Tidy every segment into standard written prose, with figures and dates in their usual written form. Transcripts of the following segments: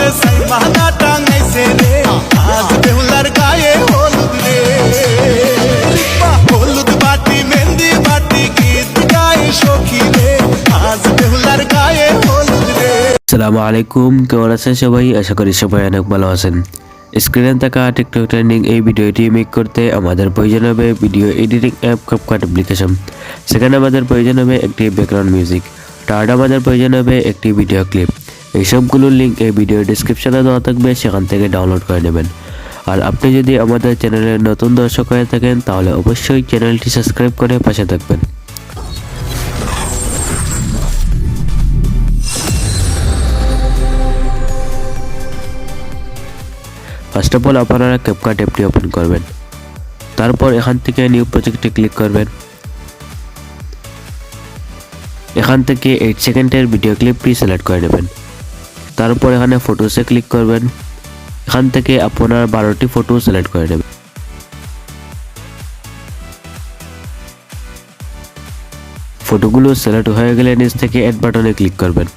বলে সাইমানা টাঙাইছে রে আজ বেহুলার গায়ে হলুদ রে হলুদ বাটি মেহেন্দি বাটি গীত গায়ে সখী রে আজ বেহুলার গায়ে হলুদ রে। আসসালামু আলাইকুম, কেমন আছেন সবাই? আশা করি সবাই অনেক ভালো আছেন। স্ক্রিনে থাকা টিকটক ট্রেন্ডিং এই ভিডিওটি মেক করতে আমাদের প্রয়োজন হবে video editing app CapCut application. সেখানে আমাদের প্রয়োজন হবে একটি ব্যাকগ্রাউন্ড মিউজিক, তার আমাদের প্রয়োজন হবে একটি ভিডিও ক্লিপ। এই সবগুলোর লিঙ্ক এই ভিডিও ডিসক্রিপশনে দেওয়া থাকবে, সেখান থেকে ডাউনলোড করে নেবেন। আর আপনি যদি আমাদের চ্যানেলের নতুন দর্শক হয়ে থাকেন তাহলে অবশ্যই চ্যানেলটি সাবস্ক্রাইব করে পাশে থাকবেন। ফার্স্ট অফ অল আপনারা ক্যাপকাট অ্যাপটি ওপেন করবেন। তারপর এখান থেকে নিউ প্রজেক্টে ক্লিক করবেন। এখান থেকে 8 সেকেন্ডের ভিডিও ক্লিপটি সিলেক্ট করে নেবেন। তারপর এখানে ফটোসে ক্লিক করবেন। এখান থেকে আপনার 12টি ফটো সিলেক্ট করে নেবেন। ফটোগুলো সিলেক্ট হয়ে গেলে নিচ থেকে অ্যাড বাটনে ক্লিক করবেন।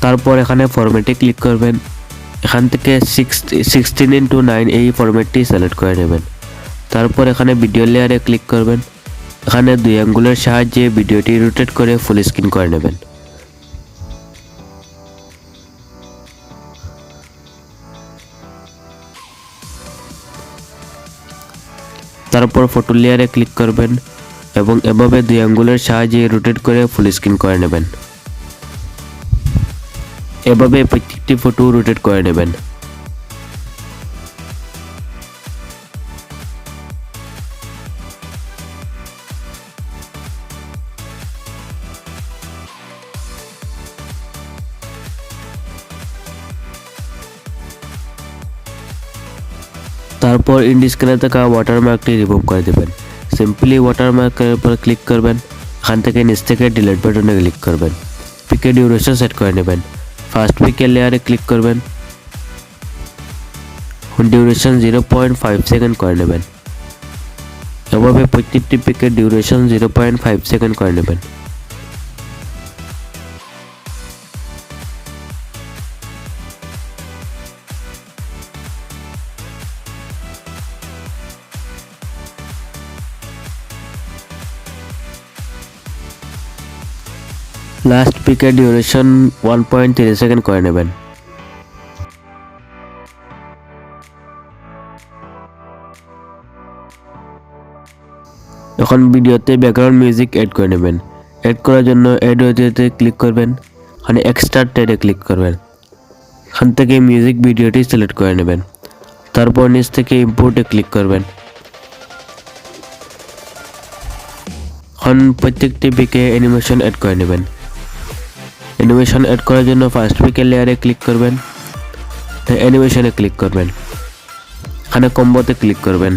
তারপর এখানে ফরম্যাটে ক্লিক করবেন। এখান থেকে 16:9 এই ফরম্যাটটি সিলেক্ট করে নেবেন। তারপর এখানে ভিডিও লেয়ারে ক্লিক করবেন। এখানে 2 আঙ্গুলের সাহায্যে ভিডিওটি রোটেট করে ফুল স্ক্রিন করে নেবেন। তারপর ফটো লেয়ারে ক্লিক করবেন এবং এভাবে 2 আঙ্গুলের সাহায্যে রোটেট করে ফুল স্ক্রিন করে নেবেন। এভাবে প্রত্যেকটি ফটো রোটেট করে নেবেন। তারপর ইন্ডিস্ক্রিনে থাকা ওয়াটারমার্কটি রিমুভ করে দেবেন। সিম্পলি ওয়াটারমার্কের উপর ক্লিক করবেন। এখান থেকে নিচ থেকে ডিলিট বাটনে ক্লিক করবেন। পিকে ডিউরেশন সেট করে নেবেন। ফার্স্ট পিকের লেয়ারে ক্লিক করবেন। ডিউরেশন 0.5 সেকেন্ড করে নেবেন। এভাবে প্রত্যেকটি পিকের ডিউরেশন 0.5 সেকেন্ড করে নেবেন। লাস্ট পিকের ডিউরেশন 1.3 সেকেন্ড করে নেবেন। এখন ভিডিওতে ব্যাকগ্রাউন্ড মিউজিক অ্যাড করে নেবেন। অ্যাড করার জন্য অ্যাড অডিওতে ক্লিক করবেন। এখানে এক্সট্রা ট্যাবে ক্লিক করবেন। এখান থেকে মিউজিক ভিডিওটি সিলেক্ট করে নেবেন। তারপর নিচ থেকে ইম্পোর্টে ক্লিক করবেন। এখন প্রত্যেকটি পিকে অ্যানিমেশন অ্যাড করে নেবেন। অ্যানিমেশন অ্যাড করার জন্য ফার্স্ট পিকের লেয়ারে ক্লিক করবেন। অ্যানিমেশনে ক্লিক করবেন। এখানে কম্বোতে ক্লিক করবেন।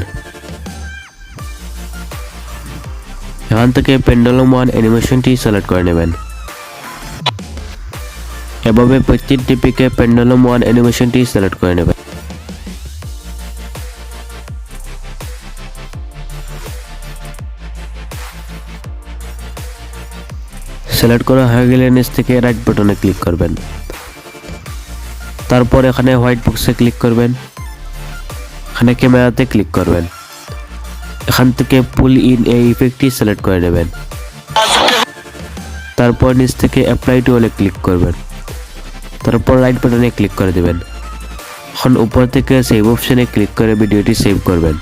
এখান থেকে পেন্ডুলাম 1 অ্যানিমেশনটি সিলেক্ট করে নেবেন। এভাবে প্রত্যেকটি পিকে পেন্ডুলাম 1 অ্যানিমেশনটি সিলেক্ট করে নেবেন। সিলেক্ট করা হয়ে গেলে নিচ থেকে রাইট বাটনে ক্লিক করবেন। তারপর এখানে হোয়াইট বক্সে ক্লিক করবেন। এখানে ক্যামেরাতে ক্লিক করবেন। এখান থেকে পুল ইন এই ইফেক্টটি সিলেক্ট করে নেবেন। তারপর নিচ থেকে অ্যাপ্লাই টু অলে ক্লিক করবেন। তারপর রাইট বাটনে ক্লিক করে দেবেন। এখন উপর থেকে সেভ অপশনে ক্লিক করে ভিডিওটি সেভ করবেন।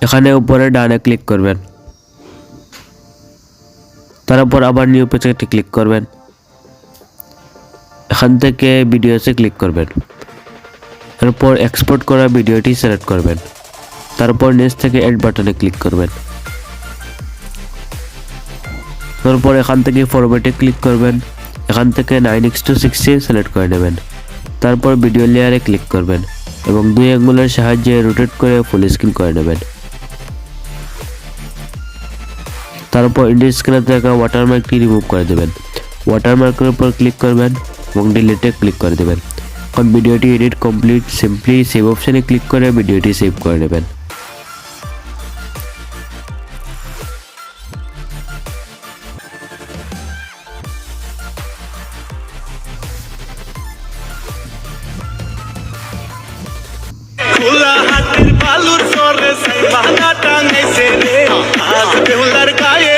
এখানে উপরে ডানে ক্লিক করবেন। তারপর আবার নিউ প্রজেক্টে ক্লিক করবেন। এখান থেকে ভিডিওসে ক্লিক করবেন। তারপর এক্সপোর্ট করা ভিডিওটি সিলেক্ট করবেন। তারপর নিচ থেকে অ্যাড বাটনে ক্লিক করবেন। তারপর এখান থেকে ফরম্যাটে ক্লিক করবেন। এখান থেকে 9:60 সিলেক্ট করে নেবেন। তারপর ভিডিও লেয়ারে ক্লিক করবেন এবং 2 আঙ্গুলের সাহায্যে রোটেট করে ফুল স্ক্রিন করে নেবেন। তারপর ইন্ডিস্ক্রিনে থাকা ওয়াটারমার্কটি রিমুভ করে দেবেন। ওয়াটারমার্কের উপর ক্লিক করবেন এবং ডিলিটে ক্লিক করে দেবেন। এখন ভিডিওটি এডিট কমপ্লিট, সিম্পলি সেভ অপশানে ক্লিক করে ভিডিওটি সেভ করে নেবেন। খোলা হাতের বালুর সরে সাইবানা টাঙাইছে রে আজ বেহুলার গায়ে